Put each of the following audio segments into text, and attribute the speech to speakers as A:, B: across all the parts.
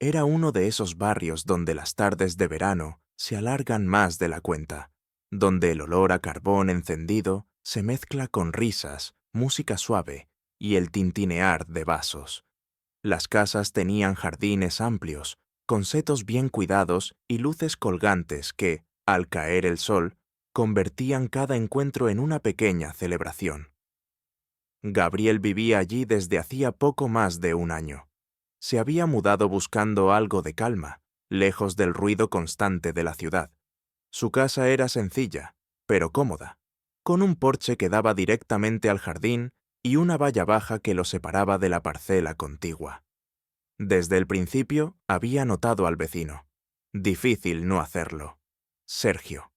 A: Era uno de esos barrios donde las tardes de verano se alargan más de la cuenta, donde el olor a carbón encendido se mezcla con risas, música suave y el tintinear de vasos. Las casas tenían jardines amplios, con setos bien cuidados y luces colgantes que, al caer el sol, convertían cada encuentro en una pequeña celebración. Gabriel vivía allí desde hacía poco más de un año. Se había mudado buscando algo de calma, lejos del ruido constante de la ciudad. Su casa era sencilla, pero cómoda, con un porche que daba directamente al jardín y una valla baja que lo separaba de la parcela contigua. Desde el principio había notado al vecino. Difícil no hacerlo. Sergio.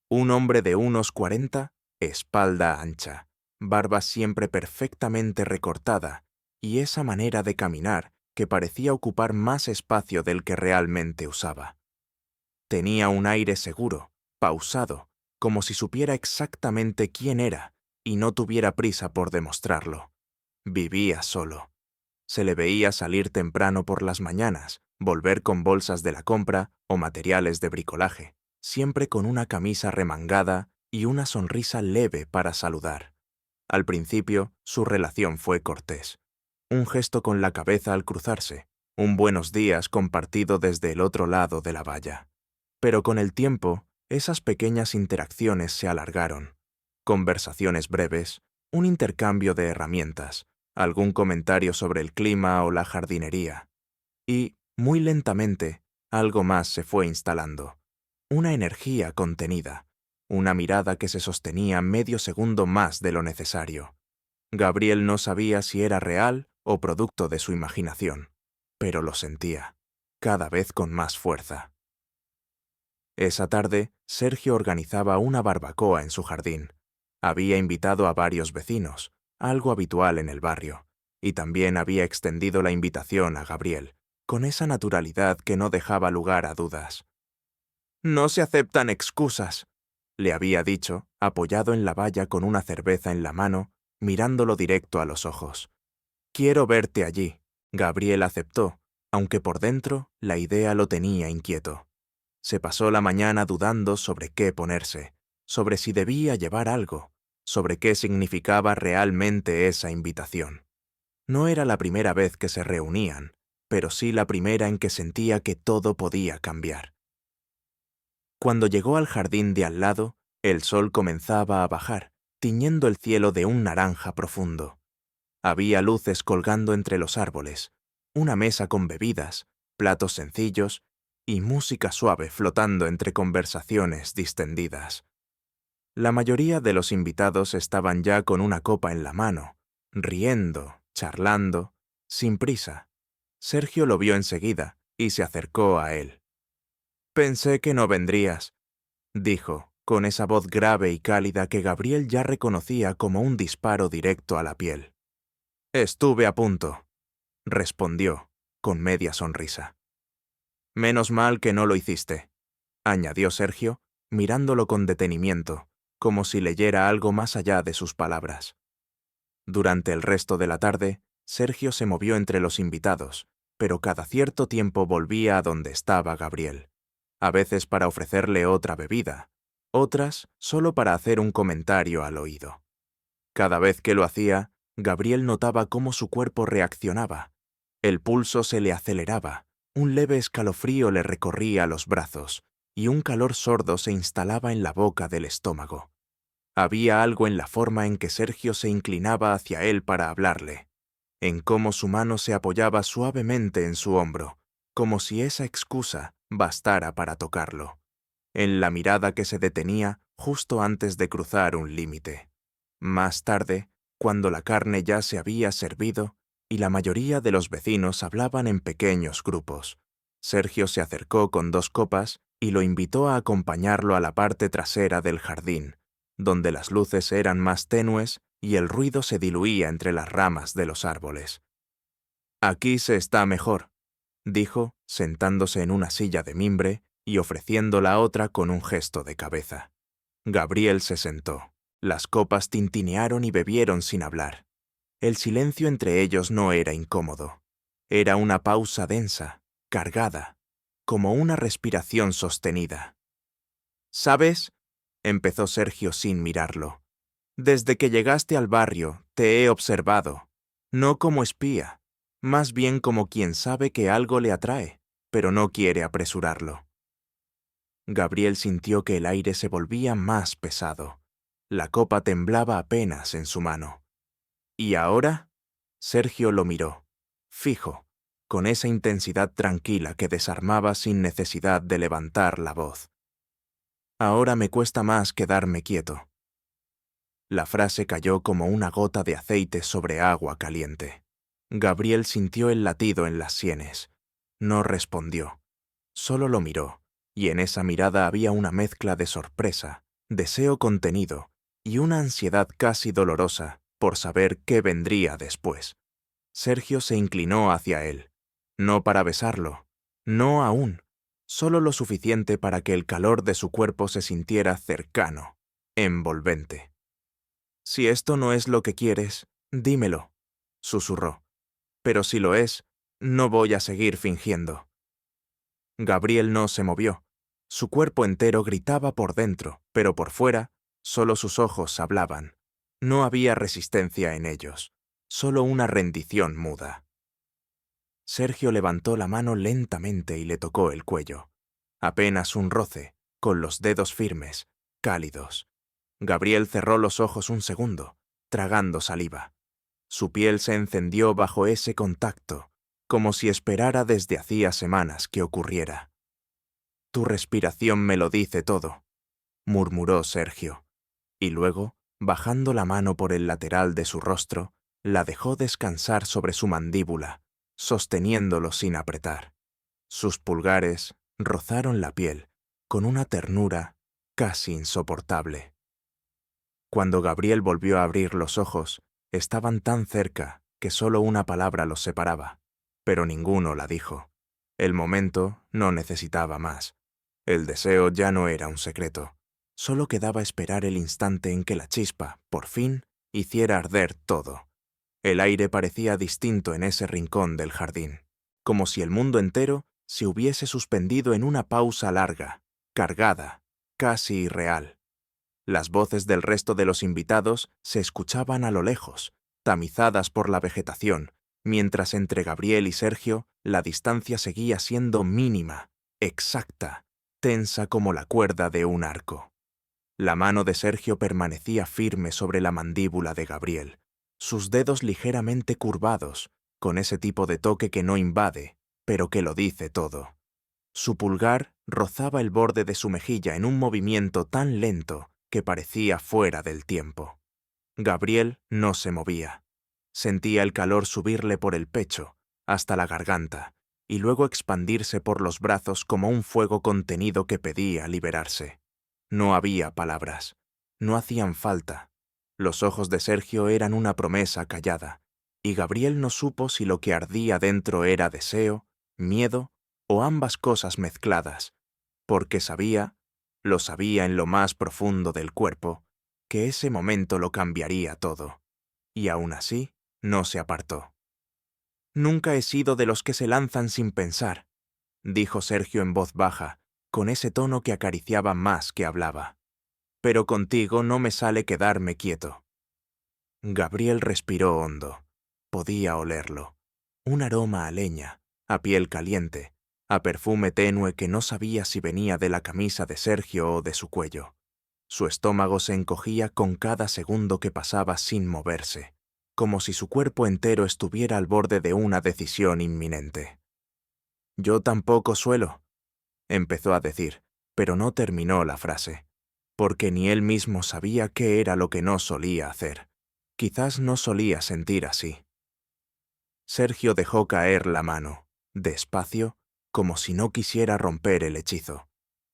A: Un hombre de unos 40, espalda ancha, barba siempre perfectamente recortada y esa manera de caminar que parecía ocupar más espacio del que realmente usaba. Tenía un aire seguro, pausado, como si supiera exactamente quién era y no tuviera prisa por demostrarlo. Vivía solo. Se le veía salir temprano por las mañanas, volver con bolsas de la compra o materiales de bricolaje, siempre con una camisa remangada y una sonrisa leve para saludar. Al principio, su relación fue cortés. Un gesto con la cabeza al cruzarse, un buenos días compartido desde el otro lado de la valla. Pero con el tiempo, esas pequeñas interacciones se alargaron. Conversaciones breves, un intercambio de herramientas, algún comentario sobre el clima o la jardinería. Y, muy lentamente, algo más se fue instalando. Una energía contenida, una mirada que se sostenía medio segundo más de lo necesario. Gabriel no sabía si era real o producto de su imaginación, pero lo sentía, cada vez con más fuerza. Esa tarde, Sergio organizaba una barbacoa en su jardín. Había invitado a varios vecinos, algo habitual en el barrio, y también había extendido la invitación a Gabriel, con esa naturalidad que no dejaba lugar a dudas. «No se aceptan excusas», le había dicho, apoyado en la valla con una cerveza en la mano, mirándolo directo a los ojos. «Quiero verte allí». Gabriel aceptó, aunque por dentro la idea lo tenía inquieto. Se pasó la mañana dudando sobre qué ponerse, sobre si debía llevar algo, sobre qué significaba realmente esa invitación. No era la primera vez que se reunían, pero sí la primera en que sentía que todo podía cambiar. Cuando llegó al jardín de al lado, el sol comenzaba a bajar, tiñendo el cielo de un naranja profundo. Había luces colgando entre los árboles, una mesa con bebidas, platos sencillos y música suave flotando entre conversaciones distendidas. La mayoría de los invitados estaban ya con una copa en la mano, riendo, charlando, sin prisa. Sergio lo vio enseguida y se acercó a él. «Pensé que no vendrías», dijo, con esa voz grave y cálida que Gabriel ya reconocía como un disparo directo a la piel. «Estuve a punto», respondió, con media sonrisa. «Menos mal que no lo hiciste», añadió Sergio, mirándolo con detenimiento, como si leyera algo más allá de sus palabras. Durante el resto de la tarde, Sergio se movió entre los invitados, pero cada cierto tiempo volvía a donde estaba Gabriel, a veces para ofrecerle otra bebida, otras solo para hacer un comentario al oído. Cada vez que lo hacía, Gabriel notaba cómo su cuerpo reaccionaba. El pulso se le aceleraba, un leve escalofrío le recorría los brazos, y un calor sordo se instalaba en la boca del estómago. Había algo en la forma en que Sergio se inclinaba hacia él para hablarle, en cómo su mano se apoyaba suavemente en su hombro, como si esa excusa bastara para tocarlo, en la mirada que se detenía justo antes de cruzar un límite. Más tarde, cuando la carne ya se había servido y la mayoría de los vecinos hablaban en pequeños grupos, Sergio se acercó con 2 copas y lo invitó a acompañarlo a la parte trasera del jardín, donde las luces eran más tenues y el ruido se diluía entre las ramas de los árboles. «Aquí se está mejor», dijo, sentándose en una silla de mimbre y ofreciendo la otra con un gesto de cabeza. Gabriel se sentó. Las copas tintinearon y bebieron sin hablar. El silencio entre ellos no era incómodo. Era una pausa densa, cargada, como una respiración sostenida. «¿Sabes?», empezó Sergio sin mirarlo. «Desde que llegaste al barrio, te he observado. No como espía, más bien como quien sabe que algo le atrae, pero no quiere apresurarlo». Gabriel sintió que el aire se volvía más pesado. La copa temblaba apenas en su mano. «¿Y ahora?». Sergio lo miró, fijo, con esa intensidad tranquila que desarmaba sin necesidad de levantar la voz. «Ahora me cuesta más quedarme quieto». La frase cayó como una gota de aceite sobre agua caliente. Gabriel sintió el latido en las sienes. No respondió, solo lo miró, y en esa mirada había una mezcla de sorpresa, deseo contenido y una ansiedad casi dolorosa por saber qué vendría después. Sergio se inclinó hacia él, no para besarlo, no aún, solo lo suficiente para que el calor de su cuerpo se sintiera cercano, envolvente. «Si esto no es lo que quieres, dímelo», susurró. «Pero si lo es, no voy a seguir fingiendo». Gabriel no se movió. Su cuerpo entero gritaba por dentro, pero por fuera, solo sus ojos hablaban. No había resistencia en ellos, solo una rendición muda. Sergio levantó la mano lentamente y le tocó el cuello. Apenas un roce, con los dedos firmes, cálidos. Gabriel cerró los ojos un segundo, tragando saliva. Su piel se encendió bajo ese contacto, como si esperara desde hacía semanas que ocurriera. «Tu respiración me lo dice todo», murmuró Sergio, y luego, bajando la mano por el lateral de su rostro, la dejó descansar sobre su mandíbula, sosteniéndolo sin apretar. Sus pulgares rozaron la piel, con una ternura casi insoportable. Cuando Gabriel volvió a abrir los ojos, estaban tan cerca que solo una palabra los separaba, pero ninguno la dijo. El momento no necesitaba más. El deseo ya no era un secreto. Solo quedaba esperar el instante en que la chispa, por fin, hiciera arder todo. El aire parecía distinto en ese rincón del jardín, como si el mundo entero se hubiese suspendido en una pausa larga, cargada, casi irreal. Las voces del resto de los invitados se escuchaban a lo lejos, tamizadas por la vegetación, mientras entre Gabriel y Sergio la distancia seguía siendo mínima, exacta, tensa como la cuerda de un arco. La mano de Sergio permanecía firme sobre la mandíbula de Gabriel, sus dedos ligeramente curvados, con ese tipo de toque que no invade, pero que lo dice todo. Su pulgar rozaba el borde de su mejilla en un movimiento tan lento que parecía fuera del tiempo. Gabriel no se movía. Sentía el calor subirle por el pecho, hasta la garganta, y luego expandirse por los brazos como un fuego contenido que pedía liberarse. No había palabras. No hacían falta. Los ojos de Sergio eran una promesa callada, y Gabriel no supo si lo que ardía dentro era deseo, miedo o ambas cosas mezcladas, porque lo sabía en lo más profundo del cuerpo, que ese momento lo cambiaría todo. Y aún así, no se apartó. «Nunca he sido de los que se lanzan sin pensar», dijo Sergio en voz baja, con ese tono que acariciaba más que hablaba. «Pero contigo no me sale quedarme quieto». Gabriel respiró hondo. Podía olerlo. Un aroma a leña, a piel caliente, a perfume tenue que no sabía si venía de la camisa de Sergio o de su cuello. Su estómago se encogía con cada segundo que pasaba sin moverse, como si su cuerpo entero estuviera al borde de una decisión inminente. «Yo tampoco suelo», empezó a decir, pero no terminó la frase, porque ni él mismo sabía qué era lo que no solía hacer. Quizás no solía sentir así. Sergio dejó caer la mano, despacio, como si no quisiera romper el hechizo.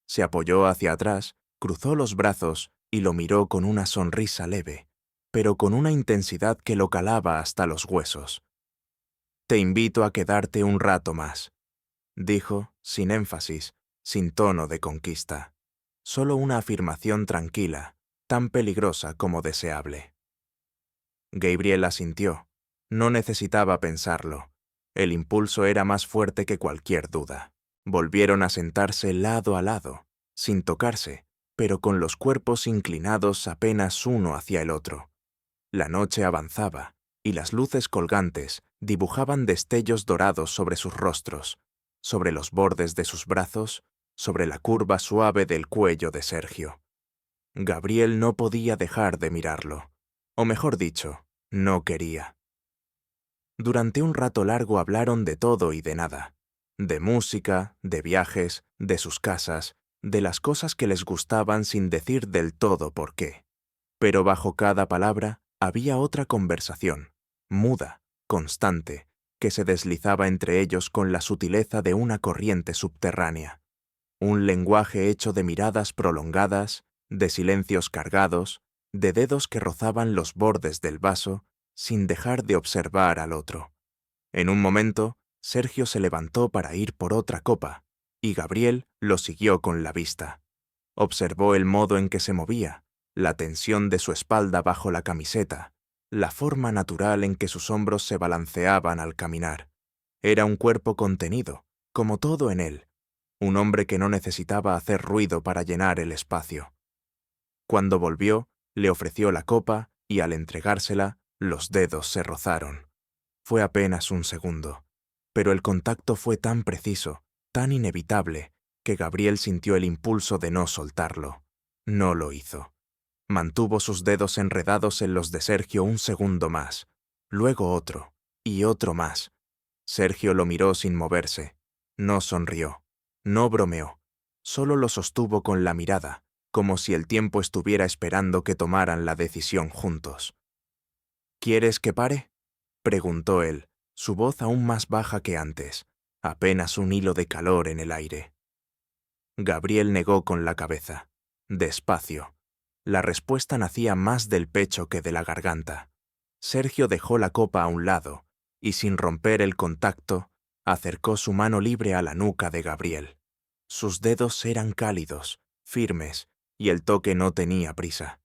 A: Se apoyó hacia atrás, cruzó los brazos y lo miró con una sonrisa leve, pero con una intensidad que lo calaba hasta los huesos. «Te invito a quedarte un rato más», dijo, sin énfasis, sin tono de conquista. Solo una afirmación tranquila, tan peligrosa como deseable. Gabriel asintió. No necesitaba pensarlo. El impulso era más fuerte que cualquier duda. Volvieron a sentarse lado a lado, sin tocarse, pero con los cuerpos inclinados apenas uno hacia el otro. La noche avanzaba, y las luces colgantes dibujaban destellos dorados sobre sus rostros, sobre los bordes de sus brazos, sobre la curva suave del cuello de Sergio. Gabriel no podía dejar de mirarlo, o mejor dicho, no quería. Durante un rato largo hablaron de todo y de nada, de música, de viajes, de sus casas, de las cosas que les gustaban sin decir del todo por qué. Pero bajo cada palabra había otra conversación, muda, constante, que se deslizaba entre ellos con la sutileza de una corriente subterránea. Un lenguaje hecho de miradas prolongadas, de silencios cargados, de dedos que rozaban los bordes del vaso, sin dejar de observar al otro. En un momento, Sergio se levantó para ir por otra copa, y Gabriel lo siguió con la vista. Observó el modo en que se movía, la tensión de su espalda bajo la camiseta, la forma natural en que sus hombros se balanceaban al caminar. Era un cuerpo contenido, como todo en él, un hombre que no necesitaba hacer ruido para llenar el espacio. Cuando volvió, le ofreció la copa y al entregársela, los dedos se rozaron. Fue apenas un segundo, pero el contacto fue tan preciso, tan inevitable, que Gabriel sintió el impulso de no soltarlo. No lo hizo. Mantuvo sus dedos enredados en los de Sergio un segundo más, luego otro, y otro más. Sergio lo miró sin moverse. No sonrió, no bromeó, solo lo sostuvo con la mirada, como si el tiempo estuviera esperando que tomaran la decisión juntos. ¿Quieres que pare?, preguntó él, su voz aún más baja que antes, apenas un hilo de calor en el aire. Gabriel negó con la cabeza, despacio. La respuesta nacía más del pecho que de la garganta. Sergio dejó la copa a un lado y, sin romper el contacto, acercó su mano libre a la nuca de Gabriel. Sus dedos eran cálidos, firmes, y el toque no tenía prisa.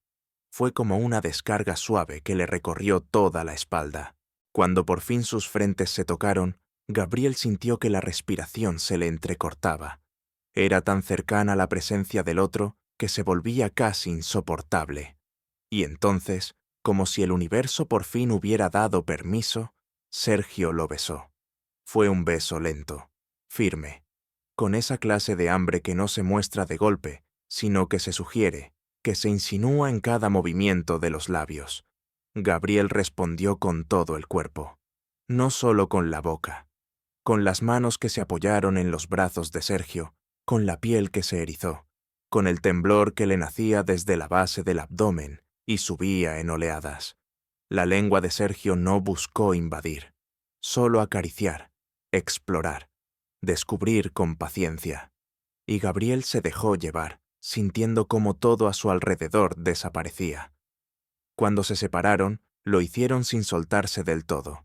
A: Fue como una descarga suave que le recorrió toda la espalda. Cuando por fin sus frentes se tocaron, Gabriel sintió que la respiración se le entrecortaba. Era tan cercana la presencia del otro que se volvía casi insoportable. Y entonces, como si el universo por fin hubiera dado permiso, Sergio lo besó. Fue un beso lento, firme, con esa clase de hambre que no se muestra de golpe, sino que se sugiere, que se insinúa en cada movimiento de los labios. Gabriel respondió con todo el cuerpo, no solo con la boca, con las manos que se apoyaron en los brazos de Sergio, con la piel que se erizó, con el temblor que le nacía desde la base del abdomen y subía en oleadas. La lengua de Sergio no buscó invadir, solo acariciar, explorar, descubrir con paciencia. Y Gabriel se dejó llevar, sintiendo cómo todo a su alrededor desaparecía. Cuando se separaron, lo hicieron sin soltarse del todo,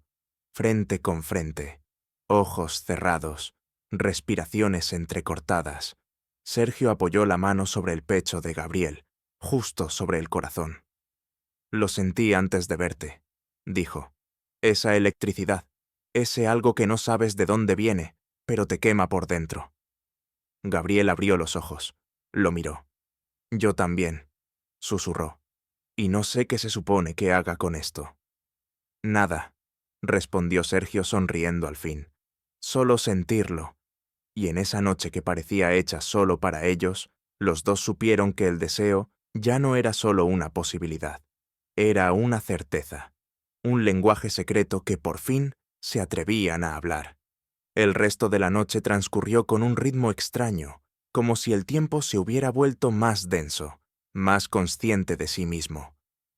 A: frente con frente, ojos cerrados, respiraciones entrecortadas. Sergio apoyó la mano sobre el pecho de Gabriel, justo sobre el corazón. «Lo sentí antes de verte», dijo. «Esa electricidad, ese algo que no sabes de dónde viene, pero te quema por dentro». Gabriel abrió los ojos, lo miró. «Yo también», susurró. «Y no sé qué se supone que haga con esto». «Nada», respondió Sergio sonriendo al fin. «Solo sentirlo». Y en esa noche que parecía hecha solo para ellos, los dos supieron que el deseo ya no era solo una posibilidad. Era una certeza, un lenguaje secreto que por fin se atrevían a hablar. El resto de la noche transcurrió con un ritmo extraño, como si el tiempo se hubiera vuelto más denso, más consciente de sí mismo.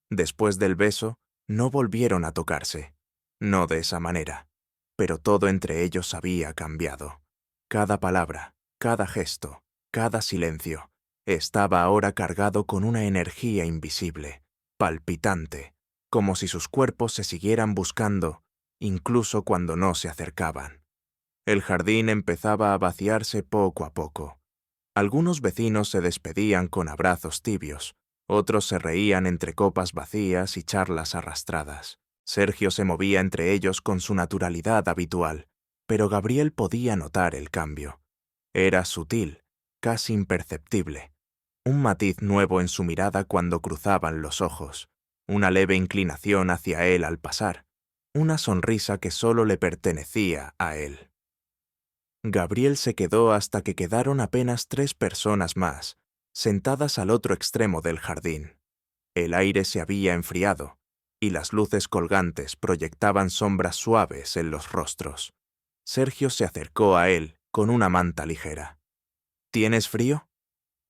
A: Después del beso, no volvieron a tocarse. No de esa manera, pero todo entre ellos había cambiado. Cada palabra, cada gesto, cada silencio, estaba ahora cargado con una energía invisible, palpitante, como si sus cuerpos se siguieran buscando, incluso cuando no se acercaban. El jardín empezaba a vaciarse poco a poco. Algunos vecinos se despedían con abrazos tibios, otros se reían entre copas vacías y charlas arrastradas. Sergio se movía entre ellos con su naturalidad habitual, pero Gabriel podía notar el cambio. Era sutil, casi imperceptible. Un matiz nuevo en su mirada cuando cruzaban los ojos, una leve inclinación hacia él al pasar, una sonrisa que solo le pertenecía a él. Gabriel se quedó hasta que quedaron apenas 3 personas más, sentadas al otro extremo del jardín. El aire se había enfriado, y las luces colgantes proyectaban sombras suaves en los rostros. Sergio se acercó a él con una manta ligera. ¿Tienes frío?,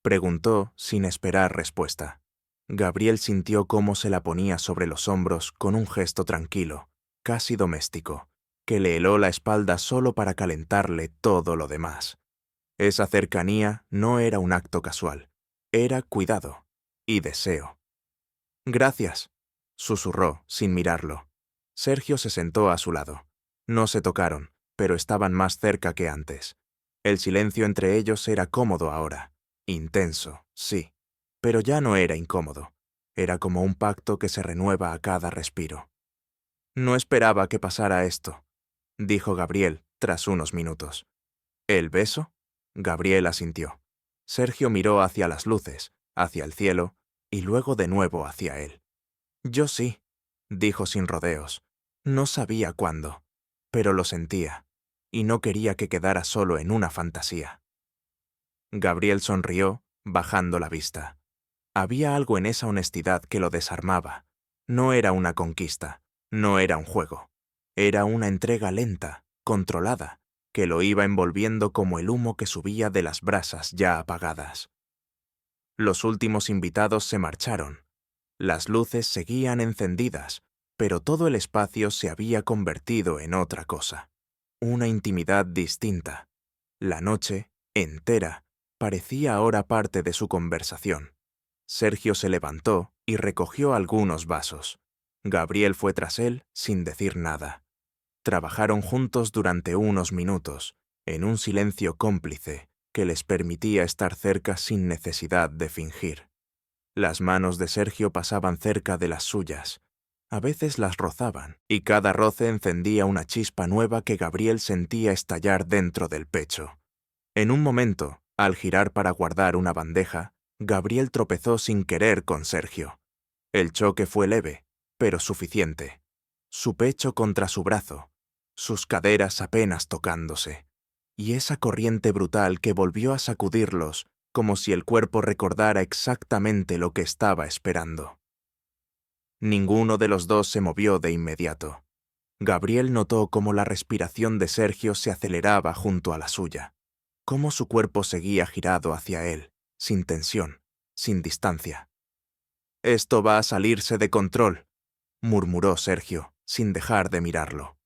A: preguntó sin esperar respuesta. Gabriel sintió cómo se la ponía sobre los hombros con un gesto tranquilo, casi doméstico, que le heló la espalda solo para calentarle todo lo demás. Esa cercanía no era un acto casual, era cuidado y deseo. «Gracias», susurró sin mirarlo. Sergio se sentó a su lado. No se tocaron, pero estaban más cerca que antes. El silencio entre ellos era cómodo ahora. Intenso, sí, pero ya no era incómodo. Era como un pacto que se renueva a cada respiro. «No esperaba que pasara esto», dijo Gabriel tras unos minutos. «¿El beso?», Gabriel asintió. Sergio miró hacia las luces, hacia el cielo, y luego de nuevo hacia él. «Yo sí», dijo sin rodeos. No sabía cuándo, pero lo sentía, y no quería que quedara solo en una fantasía. Gabriel sonrió, bajando la vista. Había algo en esa honestidad que lo desarmaba. No era una conquista, no era un juego. Era una entrega lenta, controlada, que lo iba envolviendo como el humo que subía de las brasas ya apagadas. Los últimos invitados se marcharon. Las luces seguían encendidas, pero todo el espacio se había convertido en otra cosa. Una intimidad distinta. La noche, entera, parecía ahora parte de su conversación. Sergio se levantó y recogió algunos vasos. Gabriel fue tras él sin decir nada. Trabajaron juntos durante unos minutos, en un silencio cómplice que les permitía estar cerca sin necesidad de fingir. Las manos de Sergio pasaban cerca de las suyas. A veces las rozaban, y cada roce encendía una chispa nueva que Gabriel sentía estallar dentro del pecho. En un momento, al girar para guardar una bandeja, Gabriel tropezó sin querer con Sergio. El choque fue leve, pero suficiente. Su pecho contra su brazo, sus caderas apenas tocándose, y esa corriente brutal que volvió a sacudirlos como si el cuerpo recordara exactamente lo que estaba esperando. Ninguno de los dos se movió de inmediato. Gabriel notó cómo la respiración de Sergio se aceleraba junto a la suya, cómo su cuerpo seguía girado hacia él, sin tensión, sin distancia. «Esto va a salirse de control», murmuró Sergio, sin dejar de mirarlo.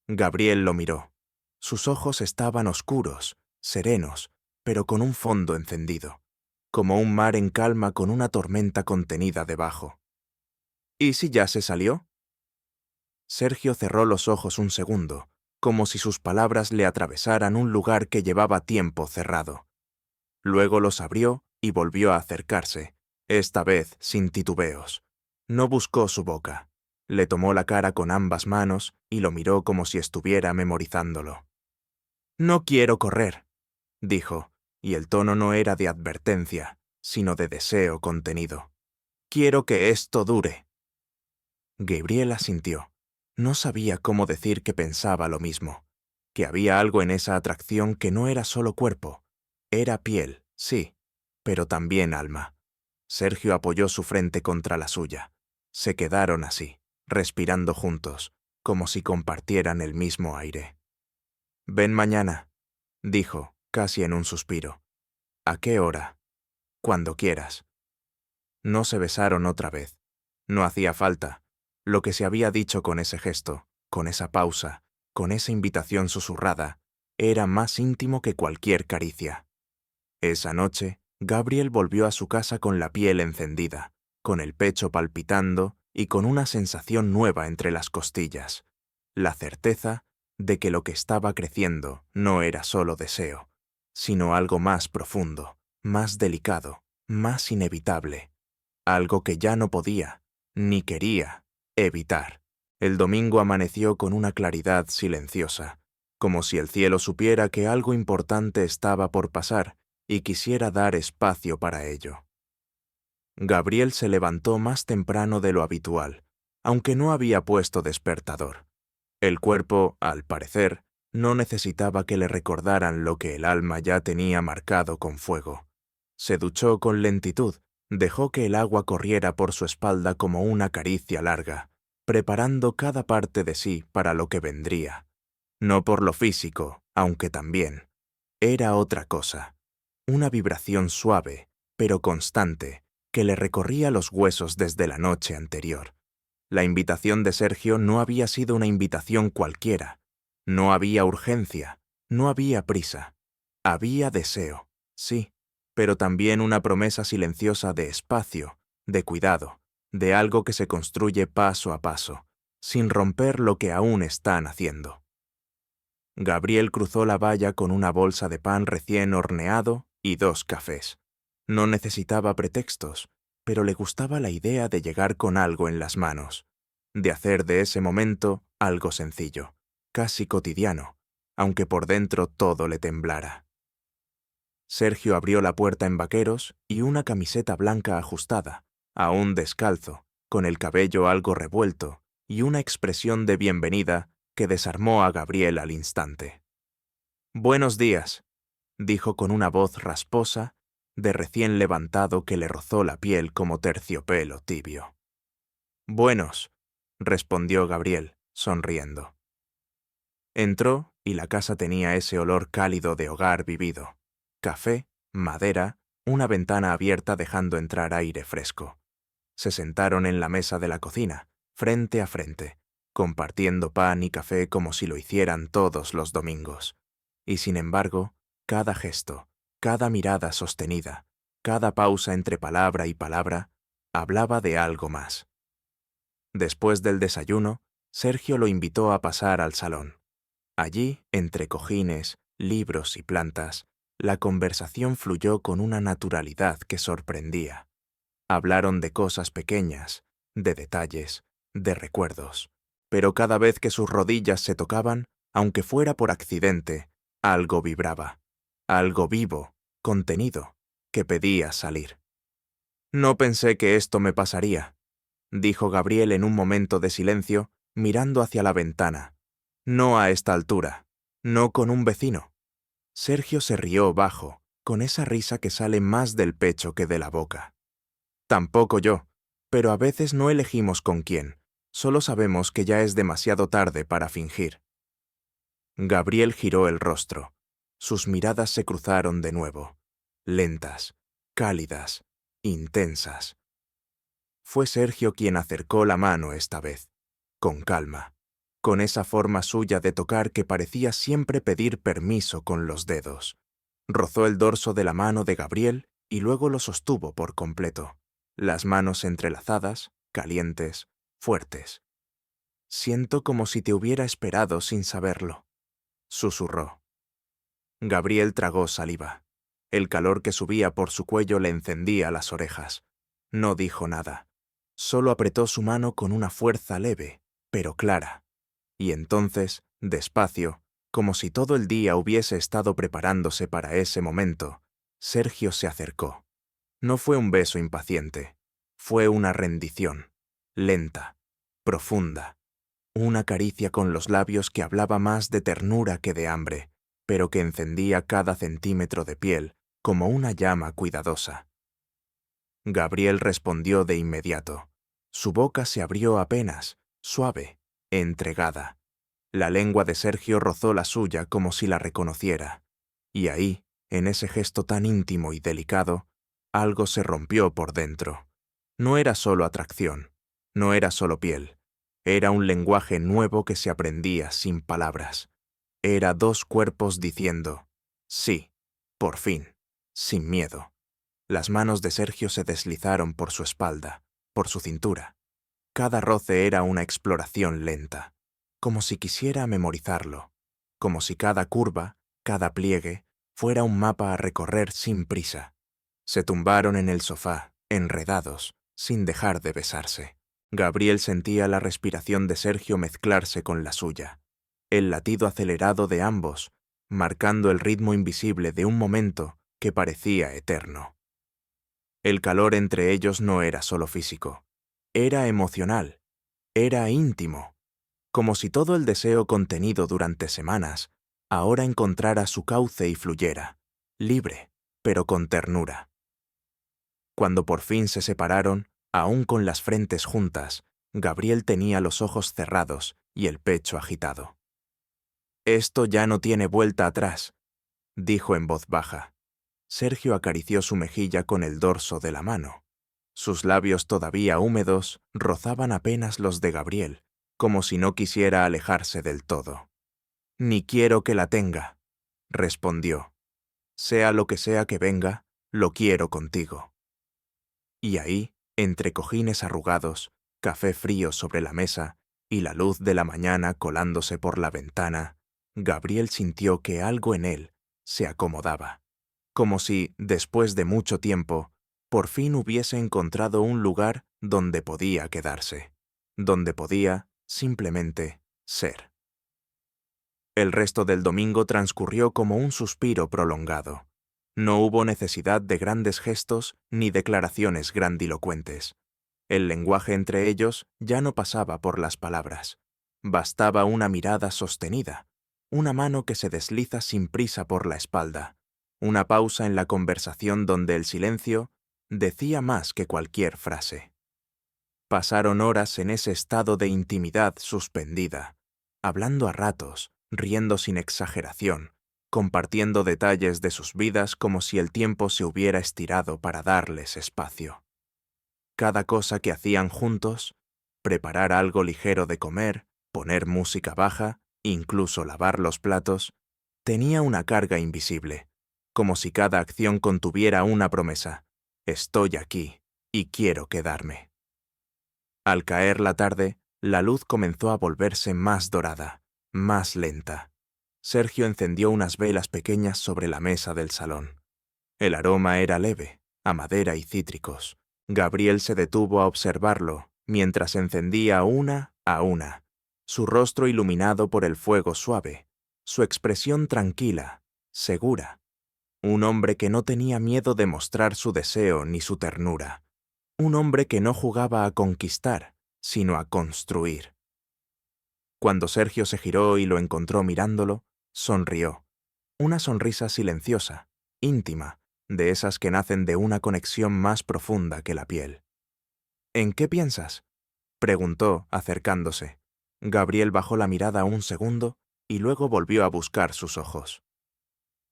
A: Gabriel lo miró. Sus ojos estaban oscuros, serenos, pero con un fondo encendido, como un mar en calma con una tormenta contenida debajo. «¿Y si ya se salió?». Sergio cerró los ojos un segundo, como si sus palabras le atravesaran un lugar que llevaba tiempo cerrado. Luego los abrió y volvió a acercarse, esta vez sin titubeos. No buscó su boca. Le tomó la cara con ambas manos y lo miró como si estuviera memorizándolo. «No quiero correr», dijo, y el tono no era de advertencia, sino de deseo contenido. «Quiero que esto dure». Gabriel asintió. No sabía cómo decir que pensaba lo mismo, que había algo en esa atracción que no era solo cuerpo. Era piel, sí, pero también alma. Sergio apoyó su frente contra la suya. Se quedaron así, respirando juntos, como si compartieran el mismo aire. «Ven mañana», dijo, casi en un suspiro. «¿A qué hora?». «Cuando quieras». No se besaron otra vez. No hacía falta. Lo que se había dicho con ese gesto, con esa pausa, con esa invitación susurrada, era más íntimo que cualquier caricia. Esa noche, Gabriel volvió a su casa con la piel encendida, con el pecho palpitando y con una sensación nueva entre las costillas. La certeza de que lo que estaba creciendo no era solo deseo, sino algo más profundo, más delicado, más inevitable. Algo que ya no podía, ni quería, evitar. El domingo amaneció con una claridad silenciosa. como si el cielo supiera que algo importante estaba por pasar y quisiera dar espacio para ello. Gabriel se levantó más temprano de lo habitual, aunque no había puesto despertador. El cuerpo, al parecer, no necesitaba que le recordaran lo que el alma ya tenía marcado con fuego. Se duchó con lentitud, dejó que el agua corriera por su espalda como una caricia larga, preparando cada parte de sí para lo que vendría. No por lo físico, aunque también. Era otra cosa, una vibración suave, pero constante, que le recorría los huesos desde la noche anterior. La invitación de Sergio no había sido una invitación cualquiera. No había urgencia, no había prisa. Había deseo, sí, pero también una promesa silenciosa de espacio, de cuidado, de algo que se construye paso a paso, sin romper lo que aún están haciendo. Gabriel cruzó la valla con una bolsa de pan recién horneado y 2 cafés. No necesitaba pretextos, pero le gustaba la idea de llegar con algo en las manos, de hacer de ese momento algo sencillo, casi cotidiano, aunque por dentro todo le temblara. Sergio abrió la puerta en vaqueros y una camiseta blanca ajustada, aún descalzo, con el cabello algo revuelto y una expresión de bienvenida que desarmó a Gabriel al instante. «Buenos días», dijo con una voz rasposa, de recién levantado que le rozó la piel como terciopelo tibio. «Buenos», respondió Gabriel, sonriendo. Entró y la casa tenía ese olor cálido de hogar vivido. Café, madera, una ventana abierta dejando entrar aire fresco. Se sentaron en la mesa de la cocina, frente a frente, compartiendo pan y café como si lo hicieran todos los domingos. Y sin embargo, cada gesto, cada mirada sostenida, cada pausa entre palabra y palabra, hablaba de algo más. Después del desayuno, Sergio lo invitó a pasar al salón. Allí, entre cojines, libros y plantas, la conversación fluyó con una naturalidad que sorprendía. Hablaron de cosas pequeñas, de detalles, de recuerdos, pero cada vez que sus rodillas se tocaban, aunque fuera por accidente, algo vibraba, algo vivo, contenido, que pedía salir. «No pensé que esto me pasaría», dijo Gabriel en un momento de silencio, mirando hacia la ventana. «No a esta altura, no con un vecino». Sergio se rió bajo, con esa risa que sale más del pecho que de la boca. «Tampoco yo, pero a veces no elegimos con quién, solo sabemos que ya es demasiado tarde para fingir». Gabriel giró el rostro. Sus miradas se cruzaron de nuevo, lentas, cálidas, intensas. Fue Sergio quien acercó la mano esta vez, con calma, con esa forma suya de tocar que parecía siempre pedir permiso con los dedos. Rozó el dorso de la mano de Gabriel y luego lo sostuvo por completo, las manos entrelazadas, calientes, fuertes. «Siento como si te hubiera esperado sin saberlo», susurró. Gabriel tragó saliva. El calor que subía por su cuello le encendía las orejas. No dijo nada. Solo apretó su mano con una fuerza leve, pero clara. Y entonces, despacio, como si todo el día hubiese estado preparándose para ese momento, Sergio se acercó. No fue un beso impaciente. Fue una rendición, lenta, profunda. Una caricia con los labios que hablaba más de ternura que de hambre, pero que encendía cada centímetro de piel como una llama cuidadosa. Gabriel respondió de inmediato. Su boca se abrió apenas, suave, entregada. La lengua de Sergio rozó la suya como si la reconociera. Y ahí, en ese gesto tan íntimo y delicado, algo se rompió por dentro. No era solo atracción, no era solo piel. Era un lenguaje nuevo que se aprendía sin palabras. Era 2 cuerpos diciendo, sí, por fin, sin miedo. Las manos de Sergio se deslizaron por su espalda, por su cintura. Cada roce era una exploración lenta, como si quisiera memorizarlo, como si cada curva, cada pliegue, fuera un mapa a recorrer sin prisa. Se tumbaron en el sofá, enredados, sin dejar de besarse. Gabriel sentía la respiración de Sergio mezclarse con la suya. el latido acelerado de ambos, marcando el ritmo invisible de un momento que parecía eterno. El calor entre ellos no era solo físico, era emocional, era íntimo, como si todo el deseo contenido durante semanas ahora encontrara su cauce y fluyera, libre, pero con ternura. Cuando por fin se separaron, aún con las frentes juntas, Gabriel tenía los ojos cerrados y el pecho agitado. «Esto ya no tiene vuelta atrás», dijo en voz baja. Sergio acarició su mejilla con el dorso de la mano. Sus labios todavía húmedos rozaban apenas los de Gabriel, como si no quisiera alejarse del todo. «Ni quiero que la tenga», respondió. «Sea lo que sea que venga, lo quiero contigo». Y ahí, entre cojines arrugados, café frío sobre la mesa y la luz de la mañana colándose por la ventana, Gabriel sintió que algo en él se acomodaba, como si, después de mucho tiempo, por fin hubiese encontrado un lugar donde podía quedarse, donde podía, simplemente, ser. El resto del domingo transcurrió como un suspiro prolongado. No hubo necesidad de grandes gestos ni declaraciones grandilocuentes. El lenguaje entre ellos ya no pasaba por las palabras. Bastaba una mirada sostenida, una mano que se desliza sin prisa por la espalda, una pausa en la conversación donde el silencio decía más que cualquier frase. Pasaron horas en ese estado de intimidad suspendida, hablando a ratos, riendo sin exageración, compartiendo detalles de sus vidas como si el tiempo se hubiera estirado para darles espacio. Cada cosa que hacían juntos, preparar algo ligero de comer, poner música baja, incluso lavar los platos, tenía una carga invisible, como si cada acción contuviera una promesa: «Estoy aquí y quiero quedarme». Al caer la tarde, la luz comenzó a volverse más dorada, más lenta. Sergio encendió unas velas pequeñas sobre la mesa del salón. El aroma era leve, a madera y cítricos. Gabriel se detuvo a observarlo mientras encendía una a una, su rostro iluminado por el fuego suave, su expresión tranquila, segura. Un hombre que no tenía miedo de mostrar su deseo ni su ternura. Un hombre que no jugaba a conquistar, sino a construir. Cuando Sergio se giró y lo encontró mirándolo, sonrió. Una sonrisa silenciosa, íntima, de esas que nacen de una conexión más profunda que la piel. «¿En qué piensas?», preguntó, acercándose. Gabriel bajó la mirada un segundo y luego volvió a buscar sus ojos.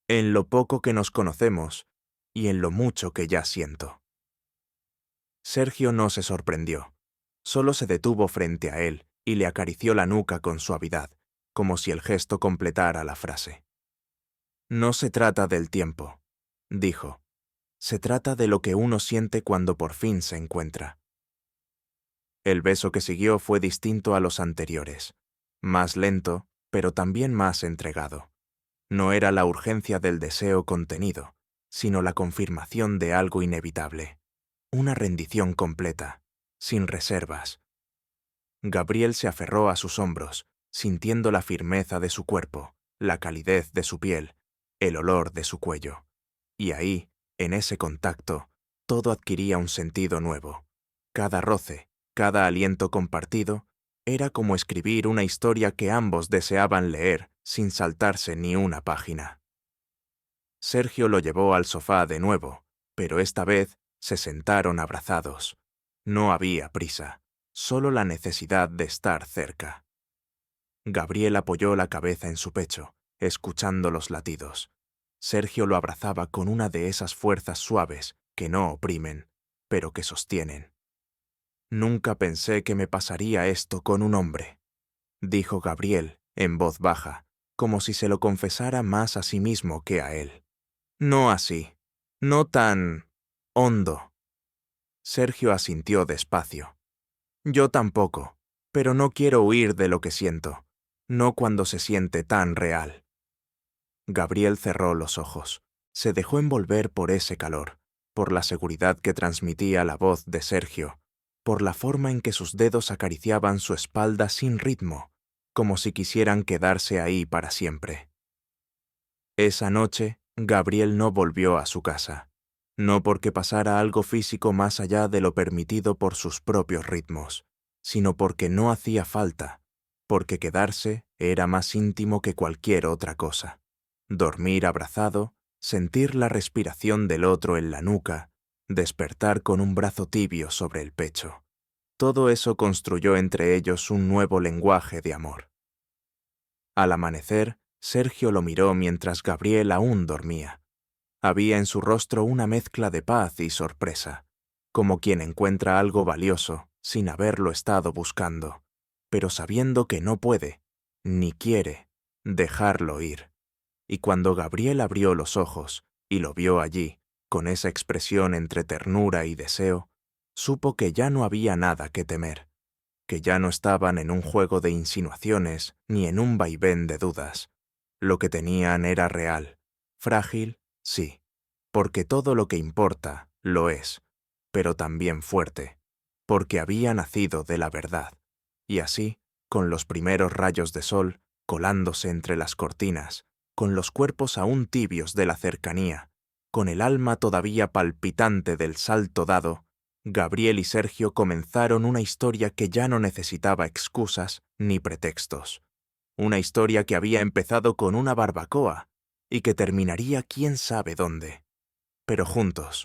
A: «En lo poco que nos conocemos y en lo mucho que ya siento». Sergio no se sorprendió. Solo se detuvo frente a él y le acarició la nuca con suavidad, como si el gesto completara la frase. «No se trata del tiempo», dijo. «Se trata de lo que uno siente cuando por fin se encuentra». El beso que siguió fue distinto a los anteriores, más lento, pero también más entregado. No era la urgencia del deseo contenido, sino la confirmación de algo inevitable. Una rendición completa, sin reservas. Gabriel se aferró a sus hombros, sintiendo la firmeza de su cuerpo, la calidez de su piel, el olor de su cuello. Y ahí, en ese contacto, todo adquiría un sentido nuevo. Cada roce, cada aliento compartido, era como escribir una historia que ambos deseaban leer sin saltarse ni una página. Sergio lo llevó al sofá de nuevo, pero esta vez se sentaron abrazados. No había prisa, solo la necesidad de estar cerca. Gabriel apoyó la cabeza en su pecho, escuchando los latidos. Sergio lo abrazaba con una de esas fuerzas suaves que no oprimen, pero que sostienen. «Nunca pensé que me pasaría esto con un hombre», dijo Gabriel en voz baja, como si se lo confesara más a sí mismo que a él. «No así, no tan hondo». Sergio asintió despacio. «Yo tampoco, pero no quiero huir de lo que siento, no cuando se siente tan real». Gabriel cerró los ojos. Se dejó envolver por ese calor, por la seguridad que transmitía la voz de Sergio, por la forma en que sus dedos acariciaban su espalda sin ritmo, como si quisieran quedarse ahí para siempre. Esa noche, Gabriel no volvió a su casa, no porque pasara algo físico más allá de lo permitido por sus propios ritmos, sino porque no hacía falta, porque quedarse era más íntimo que cualquier otra cosa. Dormir abrazado, sentir la respiración del otro en la nuca, despertar con un brazo tibio sobre el pecho. Todo eso construyó entre ellos un nuevo lenguaje de amor. Al amanecer, Sergio lo miró mientras Gabriel aún dormía. Había en su rostro una mezcla de paz y sorpresa, como quien encuentra algo valioso sin haberlo estado buscando, pero sabiendo que no puede, ni quiere, dejarlo ir. Y cuando Gabriel abrió los ojos y lo vio allí, con esa expresión entre ternura y deseo, supo que ya no había nada que temer, que ya no estaban en un juego de insinuaciones ni en un vaivén de dudas. Lo que tenían era real, frágil, sí, porque todo lo que importa lo es, pero también fuerte, porque había nacido de la verdad. Y así, con los primeros rayos de sol colándose entre las cortinas, con los cuerpos aún tibios de la cercanía, con el alma todavía palpitante del salto dado, Gabriel y Sergio comenzaron una historia que ya no necesitaba excusas ni pretextos. Una historia que había empezado con una barbacoa y que terminaría quién sabe dónde, pero juntos.